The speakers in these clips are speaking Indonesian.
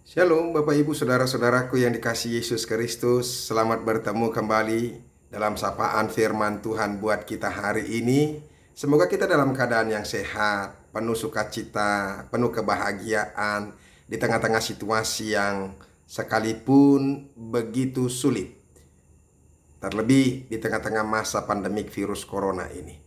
Shalom Bapak Ibu Saudara-saudaraku yang dikasihi Yesus Kristus. Selamat bertemu kembali dalam sapaan firman Tuhan buat kita hari ini. Semoga kita dalam keadaan yang sehat, penuh sukacita, penuh kebahagiaan di tengah-tengah situasi yang sekalipun begitu sulit. Terlebih di tengah-tengah masa pandemik virus corona ini.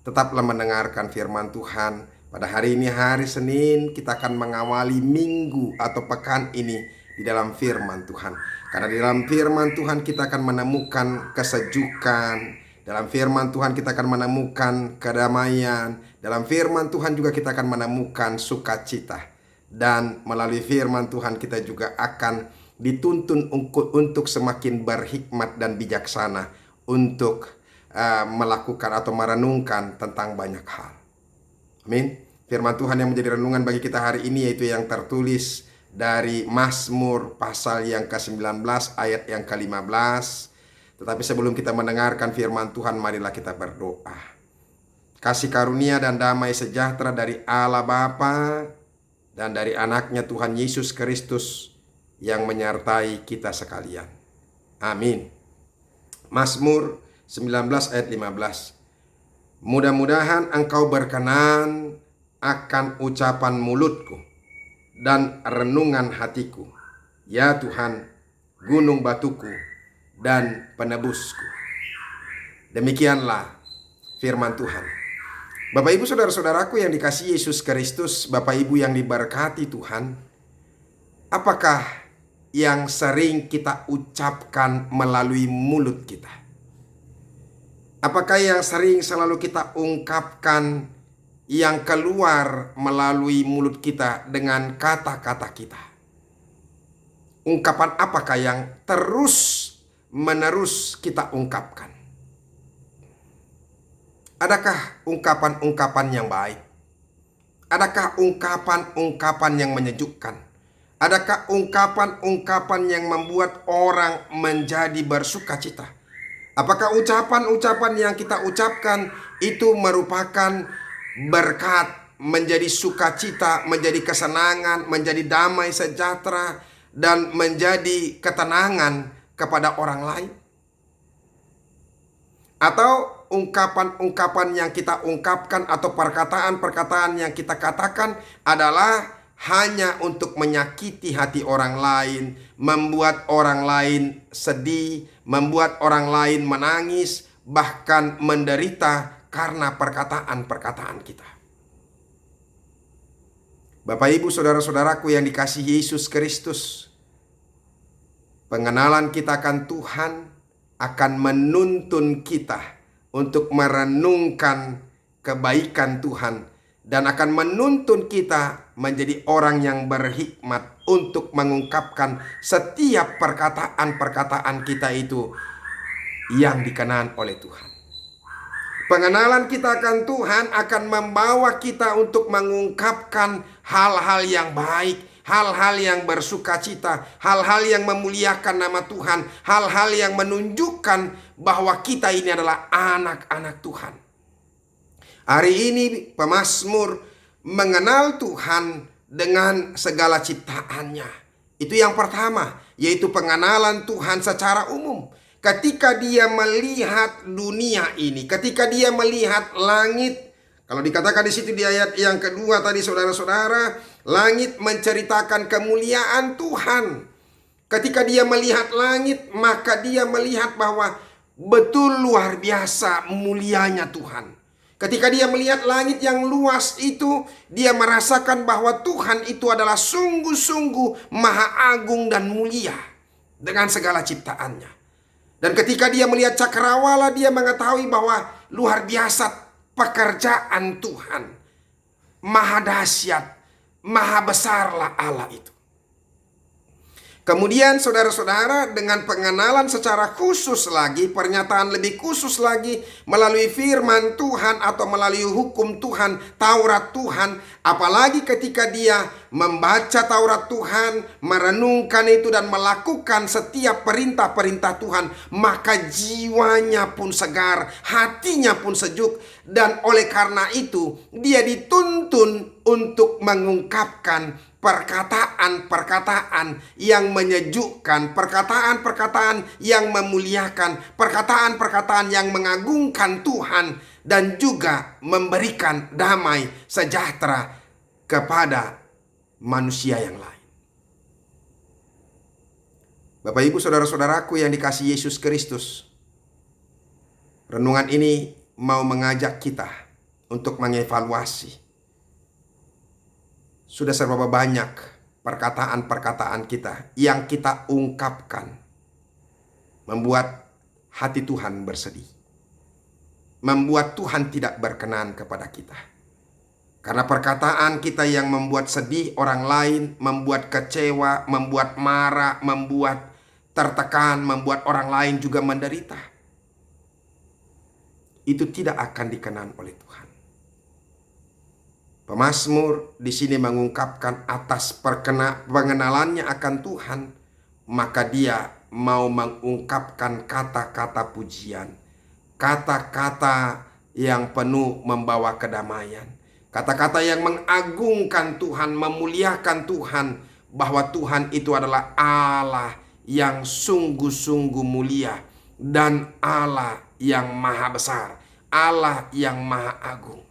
Tetaplah mendengarkan firman Tuhan. Pada hari ini, hari Senin, kita akan mengawali minggu atau pekan ini di dalam firman Tuhan. Karena di dalam firman Tuhan kita akan menemukan kesejukan. Dalam firman Tuhan kita akan menemukan kedamaian. Dalam firman Tuhan juga kita akan menemukan sukacita. Dan melalui firman Tuhan kita juga akan dituntun untuk semakin berhikmat dan bijaksana untuk melakukan atau merenungkan tentang banyak hal. Amin. Firman Tuhan yang menjadi renungan bagi kita hari ini yaitu yang tertulis dari Mazmur pasal yang ke-19 ayat yang ke-15. Tetapi sebelum kita mendengarkan firman Tuhan, marilah kita berdoa. Kasih karunia dan damai sejahtera dari Allah Bapa dan dari anaknya Tuhan Yesus Kristus yang menyertai kita sekalian. Amin. Mazmur 19 ayat 15. Mudah-mudahan engkau berkenan akan ucapan mulutku dan renungan hatiku, ya Tuhan, gunung batuku dan penebusku. Demikianlah firman Tuhan. Bapak Ibu saudara-saudaraku yang dikasihi Yesus Kristus, Bapak Ibu yang diberkati Tuhan, apakah yang sering kita ucapkan melalui mulut kita? Apakah yang sering selalu kita ungkapkan yang keluar melalui mulut kita dengan kata-kata kita? Ungkapan apakah yang terus-menerus kita ungkapkan? Adakah ungkapan-ungkapan yang baik? Adakah ungkapan-ungkapan yang menyejukkan? Adakah ungkapan-ungkapan yang membuat orang menjadi bersukacita? Apakah ucapan-ucapan yang kita ucapkan itu merupakan berkat, menjadi sukacita, menjadi kesenangan, menjadi damai sejahtera, dan menjadi ketenangan kepada orang lain? Atau ungkapan-ungkapan yang kita ungkapkan atau perkataan-perkataan yang kita katakan adalah hanya untuk menyakiti hati orang lain, membuat orang lain sedih, membuat orang lain menangis, bahkan menderita karena perkataan-perkataan kita. Bapak Ibu saudara-saudaraku yang dikasihi Yesus Kristus, pengenalan kita akan Tuhan akan menuntun kita untuk merenungkan kebaikan Tuhan dan akan menuntun kita menjadi orang yang berhikmat untuk mengungkapkan setiap perkataan-perkataan kita itu yang dikenan oleh Tuhan. Pengenalan kita akan Tuhan akan membawa kita untuk mengungkapkan hal-hal yang baik, hal-hal yang bersukacita, hal-hal yang memuliakan nama Tuhan, hal-hal yang menunjukkan bahwa kita ini adalah anak-anak Tuhan. Hari ini pemazmur mengenal Tuhan dengan segala ciptaannya. Itu yang pertama, yaitu pengenalan Tuhan secara umum. Ketika dia melihat dunia ini, ketika dia melihat langit, kalau dikatakan di situ di ayat yang kedua tadi saudara-saudara, langit menceritakan kemuliaan Tuhan. Ketika dia melihat langit, maka dia melihat bahwa betul luar biasa mulianya Tuhan. Ketika dia melihat langit yang luas itu, dia merasakan bahwa Tuhan itu adalah sungguh-sungguh maha agung dan mulia dengan segala ciptaannya. Dan ketika dia melihat cakrawala, dia mengetahui bahwa luar biasa pekerjaan Tuhan. Maha dahsyat, maha besarlah Allah itu. Kemudian saudara-saudara, dengan pengenalan secara khusus lagi, pernyataan lebih khusus lagi melalui firman Tuhan atau melalui hukum Tuhan, Taurat Tuhan. Apalagi ketika dia membaca Taurat Tuhan, merenungkan itu dan melakukan setiap perintah-perintah Tuhan, maka jiwanya pun segar, hatinya pun sejuk. Dan oleh karena itu dia dituntun untuk mengungkapkan perkataan-perkataan yang menyejukkan, perkataan-perkataan yang memuliakan, perkataan-perkataan yang mengagungkan Tuhan, dan juga memberikan damai sejahtera kepada manusia yang lain. Bapak Ibu saudara-saudaraku yang dikasihi Yesus Kristus, renungan ini mau mengajak kita untuk mengevaluasi. Sudah seberapa banyak perkataan-perkataan kita yang kita ungkapkan membuat hati Tuhan bersedih, membuat Tuhan tidak berkenan kepada kita. Karena perkataan kita yang membuat sedih orang lain, membuat kecewa, membuat marah, membuat tertekan, membuat orang lain juga menderita, itu tidak akan dikenan oleh Tuhan. Pemazmur di sini mengungkapkan atas pengenalannya akan Tuhan, maka dia mau mengungkapkan kata-kata pujian, kata-kata yang penuh membawa kedamaian, kata-kata yang mengagungkan Tuhan, memuliakan Tuhan, bahwa Tuhan itu adalah Allah yang sungguh-sungguh mulia dan Allah yang maha besar, Allah yang maha agung.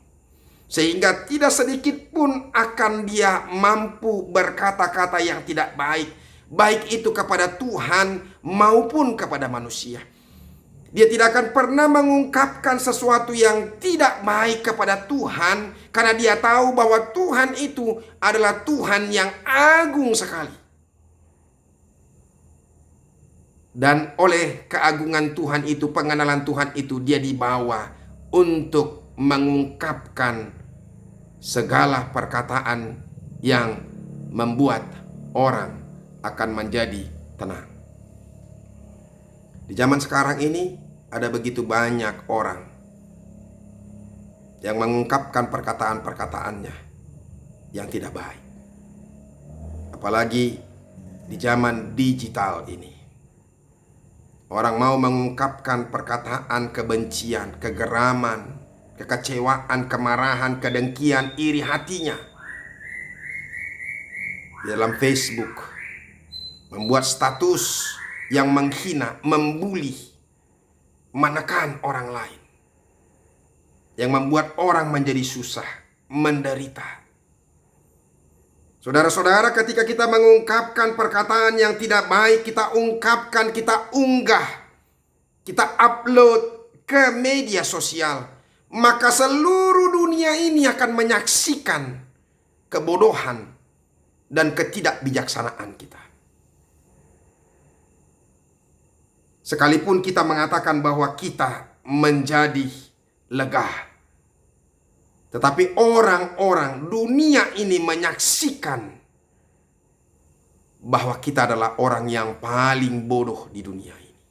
Sehingga tidak sedikit pun akan dia mampu berkata-kata yang tidak baik, baik itu kepada Tuhan maupun kepada manusia. Dia tidak akan pernah mengungkapkan sesuatu yang tidak baik kepada Tuhan, karena dia tahu bahwa Tuhan itu adalah Tuhan yang agung sekali. Dan oleh keagungan Tuhan itu, pengenalan Tuhan itu, dia dibawa untuk mengungkapkan segala perkataan yang membuat orang akan menjadi tenang. Di zaman sekarang ini ada begitu banyak orang yang mengungkapkan perkataan-perkataannya yang tidak baik. Apalagi di zaman digital ini. Orang mau mengungkapkan perkataan kebencian, kegeraman, kekecewaan, kemarahan, kedengkian, iri hatinya di dalam Facebook, membuat status yang menghina, membuli, menekan orang lain, yang membuat orang menjadi susah, menderita. Saudara-saudara, ketika kita mengungkapkan perkataan yang tidak baik, kita ungkapkan, kita unggah, kita upload ke media sosial, maka seluruh dunia ini akan menyaksikan kebodohan dan ketidakbijaksanaan kita. Sekalipun kita mengatakan bahwa kita menjadi lega, tetapi orang-orang dunia ini menyaksikan bahwa kita adalah orang yang paling bodoh di dunia ini.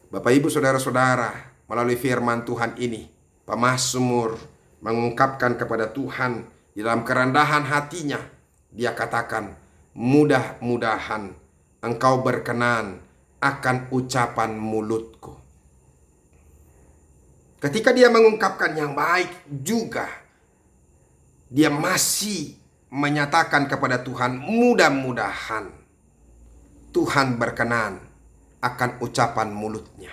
Bapak Ibu saudara-saudara, melalui firman Tuhan ini, pemazmur mengungkapkan kepada Tuhan di dalam kerendahan hatinya. Dia katakan, mudah-mudahan engkau berkenan akan ucapan mulutku. Ketika dia mengungkapkan yang baik juga, dia masih menyatakan kepada Tuhan, mudah-mudahan Tuhan berkenan akan ucapan mulutnya.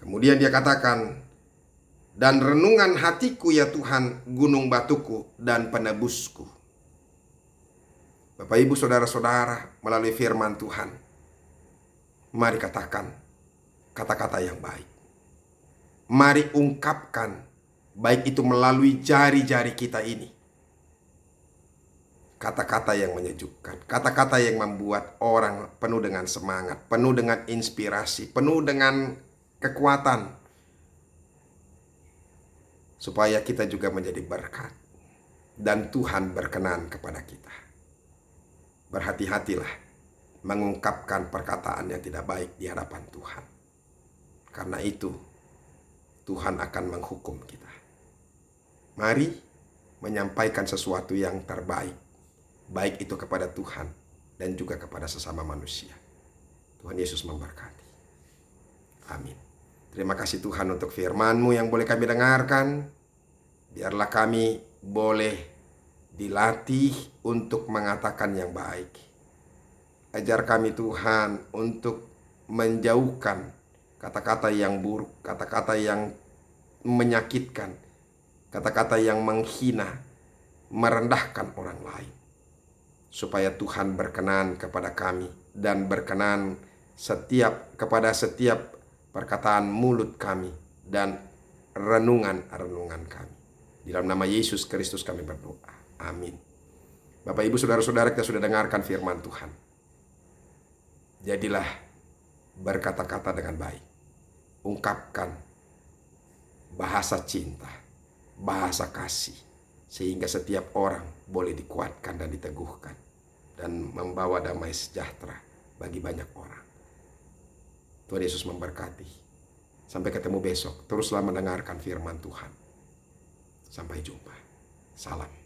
Kemudian dia katakan, dan renungan hatiku ya Tuhan, gunung batuku dan penebusku. Bapak Ibu saudara-saudara, melalui firman Tuhan, mari katakan kata-kata yang baik. Mari ungkapkan, baik itu melalui jari-jari kita ini, kata-kata yang menyejukkan, kata-kata yang membuat orang penuh dengan semangat, penuh dengan inspirasi, penuh dengan kekuatan, supaya kita juga menjadi berkat dan Tuhan berkenan kepada kita. Berhati-hatilah mengungkapkan perkataan yang tidak baik di hadapan Tuhan. Karena itu Tuhan akan menghukum kita. Mari menyampaikan sesuatu yang terbaik, baik itu kepada Tuhan dan juga kepada sesama manusia. Tuhan Yesus memberkati. Amin. Terima kasih Tuhan untuk firman-Mu yang boleh kami dengarkan. Biarlah kami boleh dilatih untuk mengatakan yang baik. Ajar kami Tuhan untuk menjauhkan kata-kata yang buruk, kata-kata yang menyakitkan, kata-kata yang menghina, merendahkan orang lain. Supaya Tuhan berkenan kepada kami dan berkenan kepada setiap perkataan mulut kami dan renungan-renungan kami. Di dalam nama Yesus Kristus kami berdoa. Amin. Bapak Ibu saudara-saudara, kita sudah dengarkan firman Tuhan. Jadilah berkata-kata dengan baik. Ungkapkan bahasa cinta, bahasa kasih, sehingga setiap orang boleh dikuatkan dan diteguhkan dan membawa damai sejahtera bagi banyak orang. Tuhan Yesus memberkati. Sampai ketemu besok. Teruslah mendengarkan firman Tuhan. Sampai jumpa. Salam.